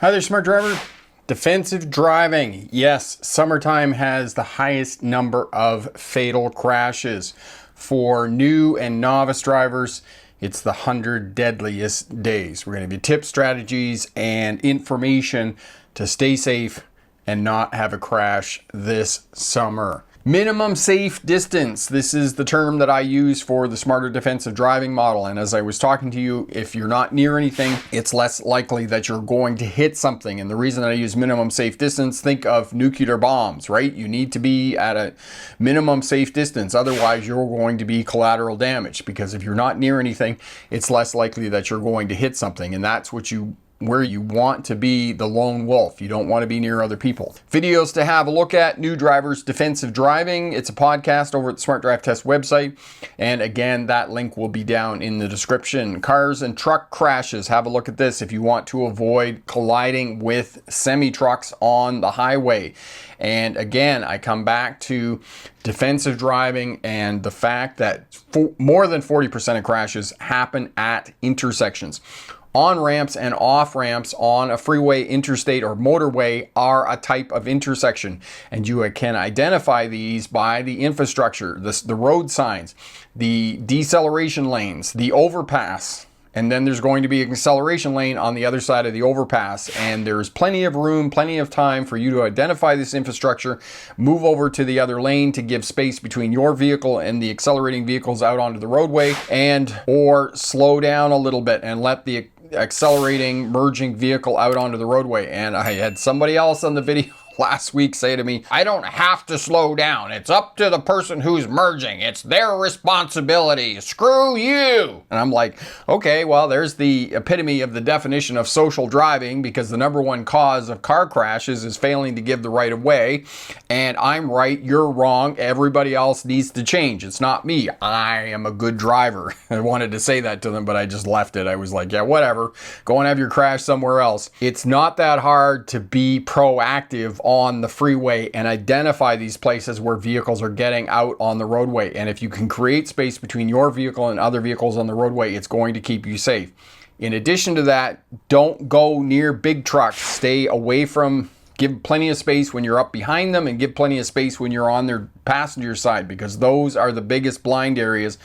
Hi there, smart driver. Defensive driving. Yes, summertime has the highest number of fatal crashes. For new and novice drivers, it's the 100 deadliest days. We're going to give you tips, strategies, and information to stay safe and not have a crash this summer. Minimum safe distance. This is the term that I use for the smarter defensive driving model. And as I was talking to you, if you're not near anything, it's less likely that you're going to hit something. And the reason that I use minimum safe distance, think of nuclear bombs, right? You need to be at a minimum safe distance. Otherwise, you're going to be collateral damage, because if you're not near anything, it's less likely that you're going to hit something. And that's where you want to be the lone wolf. You don't want to be near other people. Videos to have a look at: New Drivers Defensive Driving. It's a podcast over at the Smart Drive Test website. And again, that link will be down in the description. Cars and truck crashes. Have a look at this if you want to avoid colliding with semi-trucks on the highway. And again, I come back to defensive driving and the fact that more than 40% of crashes happen at intersections. On-ramps and off-ramps on a freeway, interstate, or motorway are a type of intersection. And you can identify these by the infrastructure, the road signs, the deceleration lanes, the overpass. And then there's going to be an acceleration lane on the other side of the overpass. And there's plenty of room, plenty of time for you to identify this infrastructure, move over to the other lane to give space between your vehicle and the accelerating vehicles out onto the roadway, or slow down a little bit and let the accelerating merging vehicle out onto the roadway. And I had somebody else on the video last week say to me, I don't have to slow down. It's up to the person who's merging. It's their responsibility. Screw you. And I'm like, okay, well, there's the epitome of the definition of social driving, because the number one cause of car crashes is failing to give the right of way. And I'm right, you're wrong. Everybody else needs to change. It's not me. I am a good driver. I wanted to say that to them, but I just left it. I was like, yeah, whatever. Go and have your crash somewhere else. It's not that hard to be proactive on the freeway and identify these places where vehicles are getting out on the roadway. And if you can create space between your vehicle and other vehicles on the roadway, it's going to keep you safe. In addition to that, don't go near big trucks. Stay away from, give plenty of space when you're up behind them, and give plenty of space when you're on their passenger side, because those are the biggest blind areas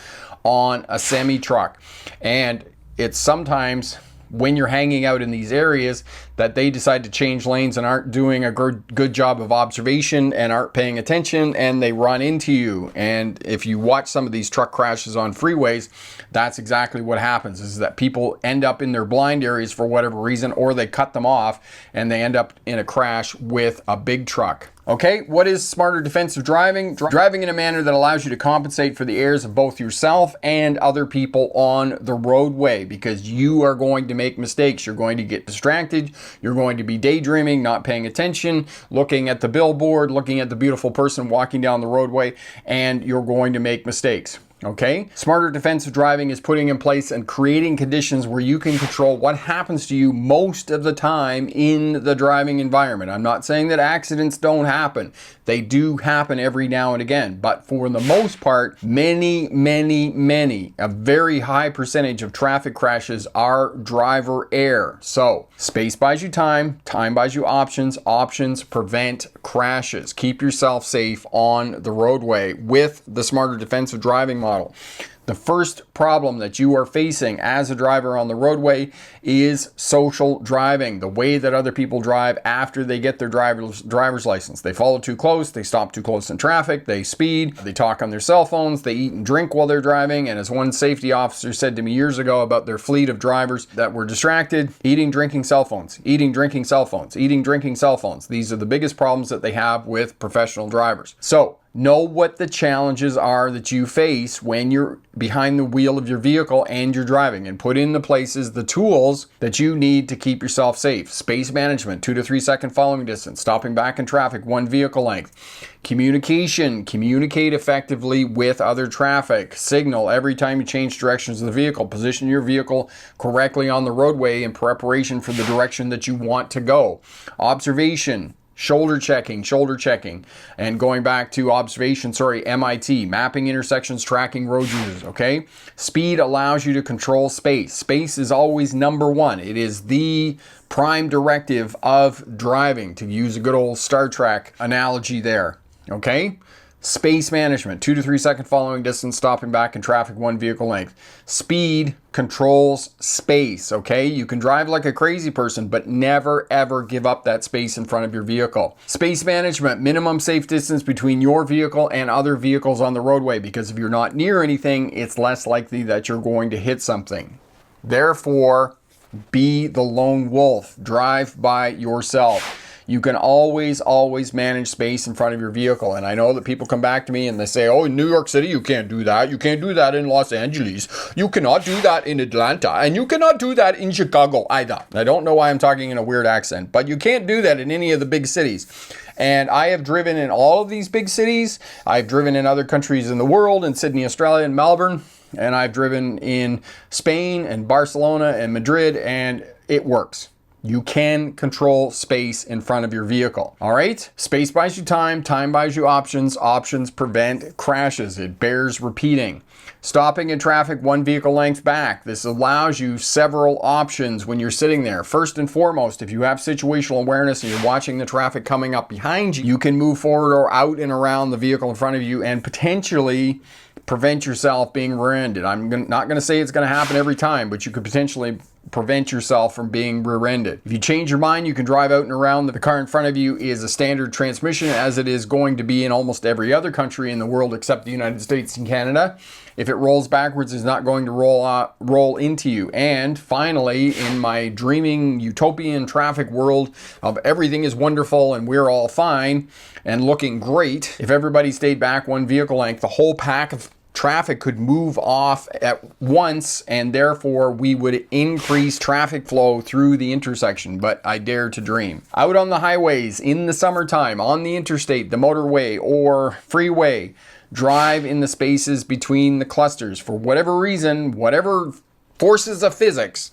on a semi truck. And it's sometimes when you're hanging out in these areas that they decide to change lanes and aren't doing a good job of observation and aren't paying attention, and they run into you. And if you watch some of these truck crashes on freeways, that's exactly what happens, is that people end up in their blind areas for whatever reason, or they cut them off and they end up in a crash with a big truck. Okay, what is smarter defensive driving? Driving in a manner that allows you to compensate for the errors of both yourself and other people on the roadway, because you are going to make mistakes. You're going to get distracted. You're going to be daydreaming, not paying attention, looking at the billboard, looking at the beautiful person walking down the roadway, and you're going to make mistakes. Okay? Smarter defensive driving is putting in place and creating conditions where you can control what happens to you most of the time in the driving environment. I'm not saying that accidents don't happen. They do happen every now and again. But for the most part, many, a very high percentage of traffic crashes are driver error. So, space buys you time buys you options, options prevent crashes. Keep yourself safe on the roadway with the smarter defensive driving model. The first problem that you are facing as a driver on the roadway is social driving, the way that other people drive after they get their driver's license. They follow too close, they stop too close in traffic, they speed, they talk on their cell phones, they eat and drink while they're driving. And as one safety officer said to me years ago about their fleet of drivers that were distracted, eating, drinking, cell phones, eating, drinking, cell phones, eating, drinking, cell phones. These are the biggest problems that they have with professional drivers. So, know what the challenges are that you face when you're behind the wheel of your vehicle and you're driving, and put in the places the tools that you need to keep yourself safe. Space management, 2 to 3 second following distance, stopping back in traffic, 1 vehicle length. Communication, communicate effectively with other traffic. Signal every time you change directions of the vehicle. Position your vehicle correctly on the roadway in preparation for the direction that you want to go. Observation. Shoulder checking. And going back to observation, MIT, mapping intersections, tracking road users, okay? Speed allows you to control space. Space is always number one. It is the prime directive of driving, to use a good old Star Trek analogy there, okay? Space management, 2 to 3 second following distance, stopping back in traffic, 1 vehicle length. Speed controls space, okay? You can drive like a crazy person, but never ever give up that space in front of your vehicle. Space management, minimum safe distance between your vehicle and other vehicles on the roadway, because if you're not near anything, it's less likely that you're going to hit something. Therefore, be the lone wolf. Drive by yourself. You can always manage space in front of your vehicle. And I know that people come back to me and they say, oh, in New York City, you can't do that. You can't do that in Los Angeles. You cannot do that in Atlanta. And you cannot do that in Chicago either. I don't know why I'm talking in a weird accent, but you can't do that in any of the big cities. And I have driven in all of these big cities. I've driven in other countries in the world, in Sydney, Australia, and Melbourne. And I've driven in Spain and Barcelona and Madrid, and it works. You can control space in front of your vehicle. All right? Space buys you time. Time buys you options. Options prevent crashes. It bears repeating. Stopping in traffic, 1 vehicle length back. This allows you several options when you're sitting there. First and foremost, if you have situational awareness and you're watching the traffic coming up behind you, you can move forward or out and around the vehicle in front of you and potentially prevent yourself being rear-ended. I'm not going to say it's going to happen every time, but you could potentially prevent yourself from being rear-ended. If you change your mind, you can drive out and around. The car in front of you is a standard transmission, as it is going to be in almost every other country in the world except the United States and Canada. If it rolls backwards, it's not going to roll into you. And finally, in my dreaming utopian traffic world of everything is wonderful and we're all fine and looking great, if everybody stayed back 1 vehicle length, the whole pack of traffic could move off at once, and therefore we would increase traffic flow through the intersection. But I dare to dream. Out on the highways in the summertime, on the interstate, the motorway, or freeway, drive in the spaces between the clusters. For whatever reason, whatever forces of physics,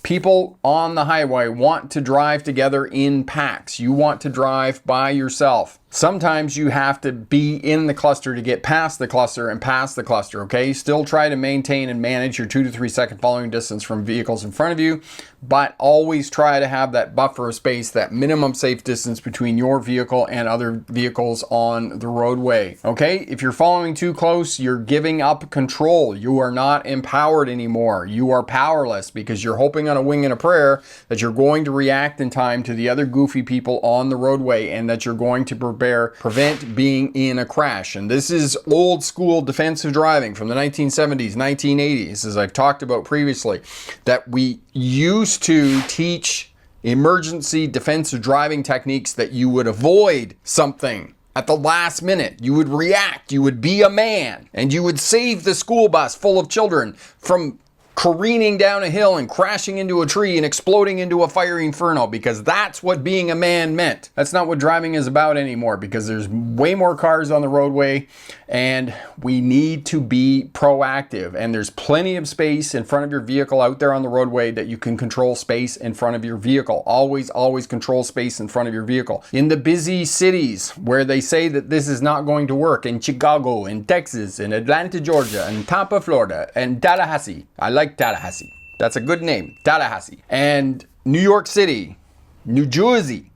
people on the highway want to drive together in packs. You want to drive by yourself. Sometimes you have to be in the cluster to get past the cluster and past the cluster, okay? Still try to maintain and manage your 2 to 3 second following distance from vehicles in front of you, but always try to have that buffer of space, that minimum safe distance between your vehicle and other vehicles on the roadway, okay? If you're following too close, you're giving up control. You are not empowered anymore. You are powerless because you're hoping on a wing and a prayer that you're going to react in time to the other goofy people on the roadway and that you're going to prevent being in a crash. And this is old school defensive driving from the 1970s, 1980s, as I've talked about previously, that we used to teach emergency defensive driving techniques that you would avoid something at the last minute. You would react, you would be a man, and you would save the school bus full of children from careening down a hill and crashing into a tree and exploding into a fiery inferno, because that's what being a man meant. That's not what driving is about anymore, because there's way more cars on the roadway and we need to be proactive. And there's plenty of space in front of your vehicle out there on the roadway that you can control space in front of your vehicle. Always control space in front of your vehicle. In the busy cities where they say that this is not going to work, in Chicago, in Texas, in Atlanta, Georgia, in Tampa, Florida, and Tallahassee. I like Tallahassee. That's a good name, Tallahassee. And New York City, New Jersey,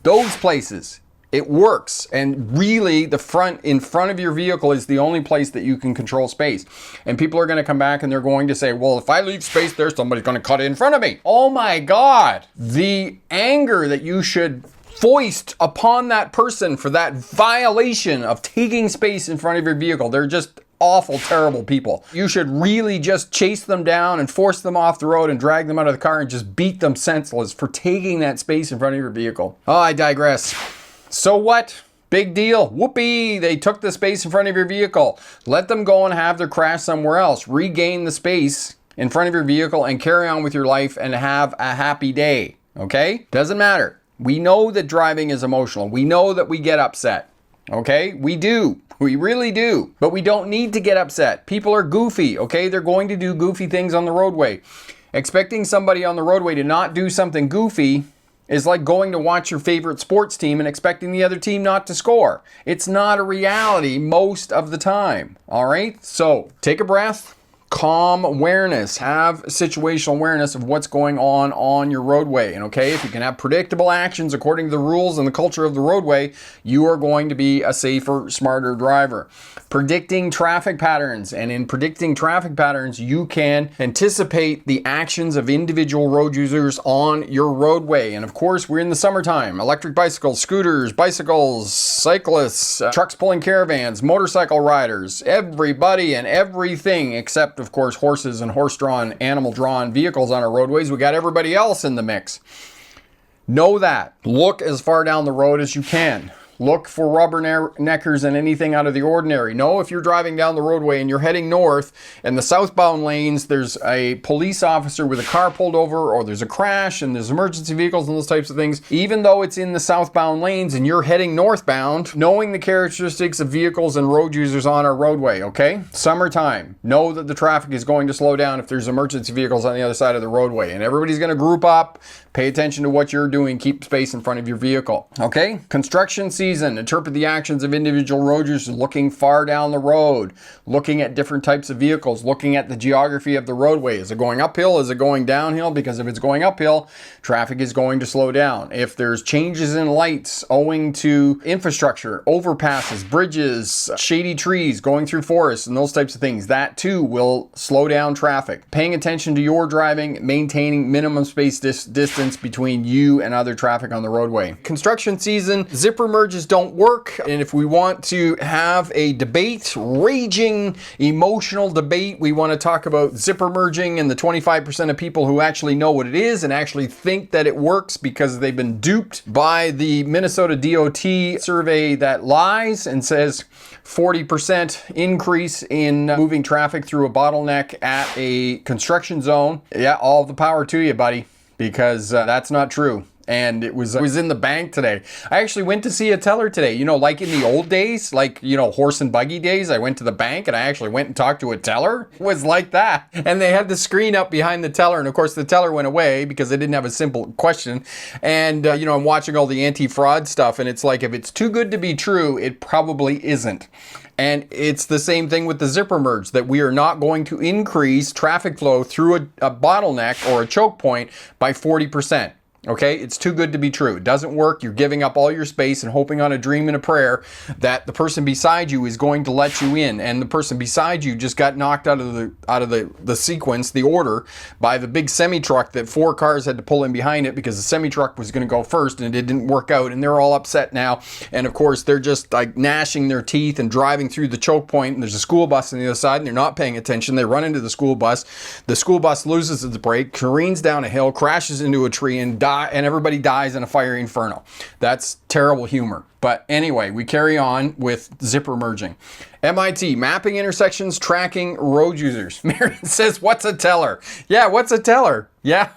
those places, it works. And really, the front in front of your vehicle is the only place that you can control space. And people are going to come back and they're going to say, well, if I leave space there, somebody's going to cut it in front of me. Oh my God. The anger that you should foist upon that person for that violation of taking space in front of your vehicle. They're just awful, terrible people. You should really just chase them down and force them off the road and drag them out of the car and just beat them senseless for taking that space in front of your vehicle. Oh, I digress. So what? Big deal. Whoopee! They took the space in front of your vehicle. Let them go and have their crash somewhere else. Regain the space in front of your vehicle and carry on with your life and have a happy day. Okay? Doesn't matter. We know that driving is emotional. We know that we get upset. Okay? We do. We really do. But we don't need to get upset. People are goofy, okay? They're going to do goofy things on the roadway. Expecting somebody on the roadway to not do something goofy is like going to watch your favorite sports team and expecting the other team not to score. It's not a reality most of the time. All right? So take a breath. Calm awareness, have situational awareness of what's going on your roadway. And okay, if you can have predictable actions according to the rules and the culture of the roadway, you are going to be a safer, smarter driver. Predicting traffic patterns, and in predicting traffic patterns, you can anticipate the actions of individual road users on your roadway. And of course, we're in the summertime. Electric bicycles, scooters, bicycles, cyclists, trucks pulling caravans, motorcycle riders, everybody and everything except of course, horses and horse-drawn, animal-drawn vehicles on our roadways. We got everybody else in the mix. Know that. Look as far down the road as you can. Look for rubberneckers and anything out of the ordinary. Know if you're driving down the roadway and you're heading north and the southbound lanes, there's a police officer with a car pulled over, or there's a crash and there's emergency vehicles and those types of things. Even though it's in the southbound lanes and you're heading northbound, knowing the characteristics of vehicles and road users on our roadway, okay? Summertime. Know that the traffic is going to slow down if there's emergency vehicles on the other side of the roadway. And everybody's going to group up. Pay attention to what you're doing. Keep space in front of your vehicle. Okay? Construction season. Interpret the actions of individual road users looking far down the road, looking at different types of vehicles, looking at the geography of the roadway. Is it going uphill? Is it going downhill? Because if it's going uphill, traffic is going to slow down. If there's changes in lights owing to infrastructure, overpasses, bridges, shady trees, going through forests, and those types of things, that too will slow down traffic. Paying attention to your driving, maintaining minimum space distance between you and other traffic on the roadway. Construction season, zipper merges don't work. And if we want to have a debate, raging, emotional debate, we want to talk about zipper merging and the 25% of people who actually know what it is and actually think that it works because they've been duped by the Minnesota DOT survey that lies and says 40% increase in moving traffic through a bottleneck at a construction zone. Yeah, all the power to you, buddy. Because that's not true. And it was in the bank today. I actually went to see a teller today. You know, like in the old days, like, you know, horse and buggy days, I went to the bank and I actually went and talked to a teller. It was like that. And they had the screen up behind the teller. And of course, the teller went away because they didn't have a simple question. And, you know, I'm watching all the anti-fraud stuff. And it's like, if it's too good to be true, it probably isn't. And it's the same thing with the zipper merge, that we are not going to increase traffic flow through a bottleneck or a choke point by 40%. Okay, it's too good to be true. It doesn't work. You're giving up all your space and hoping on a dream and a prayer that the person beside you is going to let you in, and the person beside you just got knocked out of the sequence, the order, by the big semi truck that 4 cars had to pull in behind it because the semi truck was going to go first and it didn't work out, and they're all upset now. And of course, they're just like gnashing their teeth and driving through the choke point, and there's a school bus on the other side, and they're not paying attention. They run into the school bus. The school bus loses its brake, careens down a hill, crashes into a tree, and everybody dies in a fiery inferno. That's terrible humor. But anyway, we carry on with zipper merging. MIT, mapping intersections, tracking road users. Marion says, what's a teller? Yeah, what's a teller? Yeah,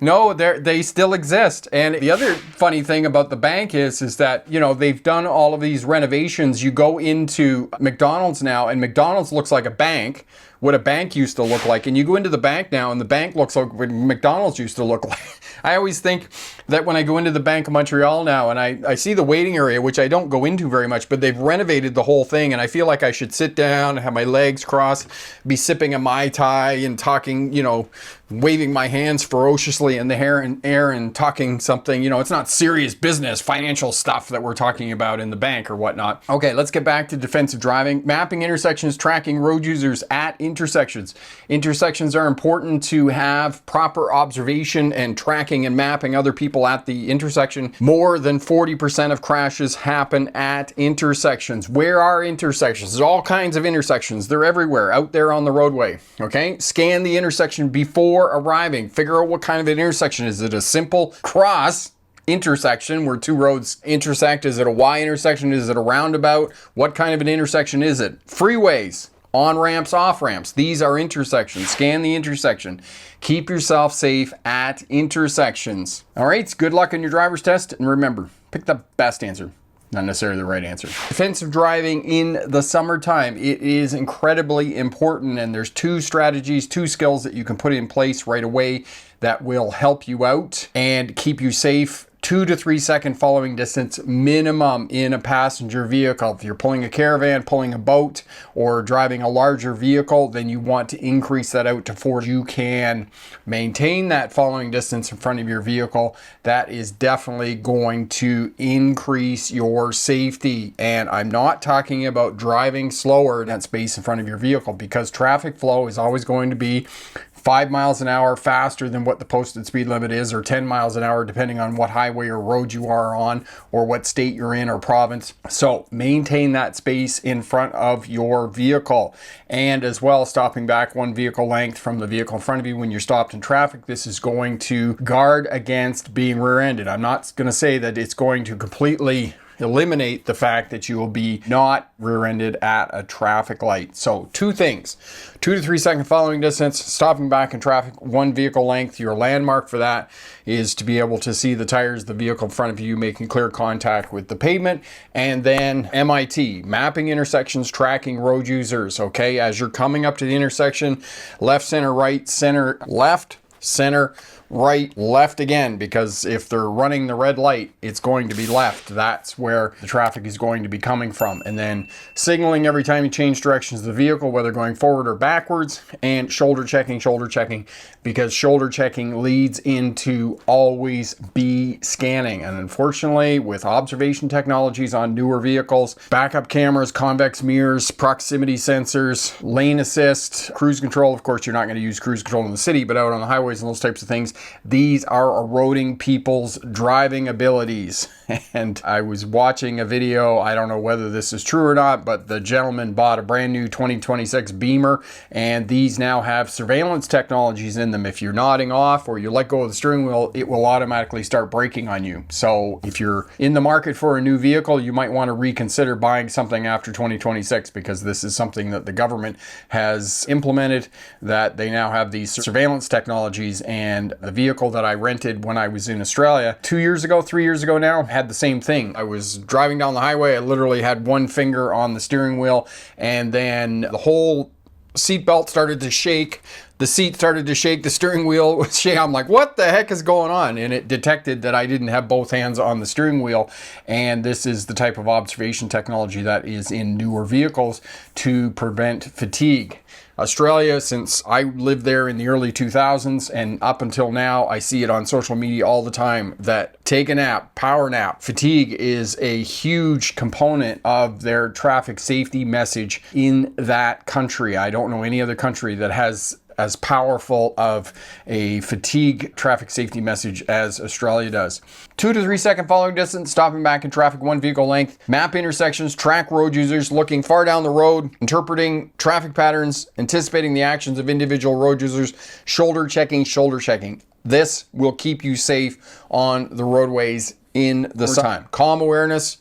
no, they still exist. And the other funny thing about the bank is that, you know, they've done all of these renovations. You go into McDonald's now, and McDonald's looks like a bank, what a bank used to look like. And you go into the bank now, and the bank looks like what McDonald's used to look like. I always think that when I go into the Bank of Montreal now, and I see the waiting area, which I don't go into very much, but they've renovated the whole thing, and I feel like I should sit down, have my legs crossed, be sipping a Mai Tai and talking, you know, waving my hands ferociously in the air and talking something, you know, it's not serious business, financial stuff that we're talking about in the bank or whatnot. Okay, let's get back to defensive driving. Mapping intersections, tracking road users at intersections. Intersections are important to have proper observation and tracking and mapping other people at the intersection. More than 40% of crashes happen at intersections. Where are intersections? There's all kinds of intersections. They're everywhere out there on the roadway. Okay, scan the intersection before arriving. Figure out what kind of an intersection. Is it a simple cross intersection where 2 roads intersect? Is it a Y intersection? Is it a roundabout? What kind of an intersection is it? Freeways, on-ramps, off-ramps. These are intersections. Scan the intersection. Keep yourself safe at intersections. All right, good luck on your driver's test. And remember, pick the best answer, not necessarily the right answer. Defensive driving in the summertime, it is incredibly important, and there's 2 strategies, 2 skills that you can put in place right away that will help you out and keep you safe 2 to 3 second following distance minimum in a passenger vehicle. If you're pulling a caravan, pulling a boat, or driving a larger vehicle, then you want to increase that out to 4. You can maintain that following distance in front of your vehicle. That is definitely going to increase your safety. And I'm not talking about driving slower in that space in front of your vehicle, because traffic flow is always going to be 5 miles an hour faster than what the posted speed limit is, or 10 miles an hour, depending on what highway or road you are on, or what state you're in or province. So maintain that space in front of your vehicle. And as well, stopping back 1 vehicle length from the vehicle in front of you when you're stopped in traffic. This is going to guard against being rear-ended. I'm not going to say that it's going to completely eliminate the fact that you will be not rear-ended at a traffic light. So 2 things: 2 to 3 second following distance, stopping back in traffic 1 vehicle length. Your landmark for that is to be able to see the tires of the vehicle in front of you making clear contact with the pavement. And then MIT, mapping intersections, tracking road users. Okay, as you're coming up to the intersection, left, center, right, center, left, center, right, left again, because if they're running the red light, it's going to be left. That's where the traffic is going to be coming from. And then signaling every time you change directions of the vehicle, whether going forward or backwards, and shoulder checking, because shoulder checking leads into always be scanning. And unfortunately, with observation technologies on newer vehicles, backup cameras, convex mirrors, proximity sensors, lane assist, cruise control. Of course, you're not going to use cruise control in the city, but out on the highways and those types of things, these are eroding people's driving abilities. And I was watching a video, I don't know whether this is true or not, but the gentleman bought a brand new 2026 Beamer, and these now have surveillance technologies in them. If you're nodding off or you let go of the steering wheel, it will automatically start braking on you. So if you're in the market for a new vehicle, you might want to reconsider buying something after 2026, because this is something that the government has implemented, that they now have these surveillance technologies. And the vehicle that I rented when I was in Australia 3 years ago now, had the same thing. I was driving down the highway, I literally had 1 finger on the steering wheel, and then the whole seatbelt started to shake, the seat started to shake, the steering wheel was shaking. I'm like, what the heck is going on? And it detected that I didn't have both hands on the steering wheel. And this is the type of observation technology that is in newer vehicles to prevent fatigue. Australia, since I lived there in the early 2000s and up until now, I see it on social media all the time that take a nap, power nap. Fatigue is a huge component of their traffic safety message in that country. I don't know any other country that has as powerful of a fatigue traffic safety message as Australia does. 2 to 3 second following distance, stopping back in traffic 1 vehicle length, map intersections, track road users, looking far down the road, interpreting traffic patterns, anticipating the actions of individual road users, shoulder checking. This will keep you safe on the roadways in the summertime. Calm awareness,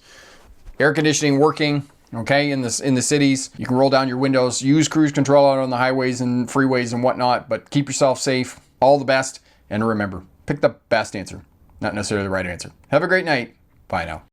air conditioning working. Okay, in the cities, you can roll down your windows, use cruise control out on the highways and freeways and whatnot, but keep yourself safe. All the best, and remember, pick the best answer, not necessarily the right answer. Have a great night. Bye now.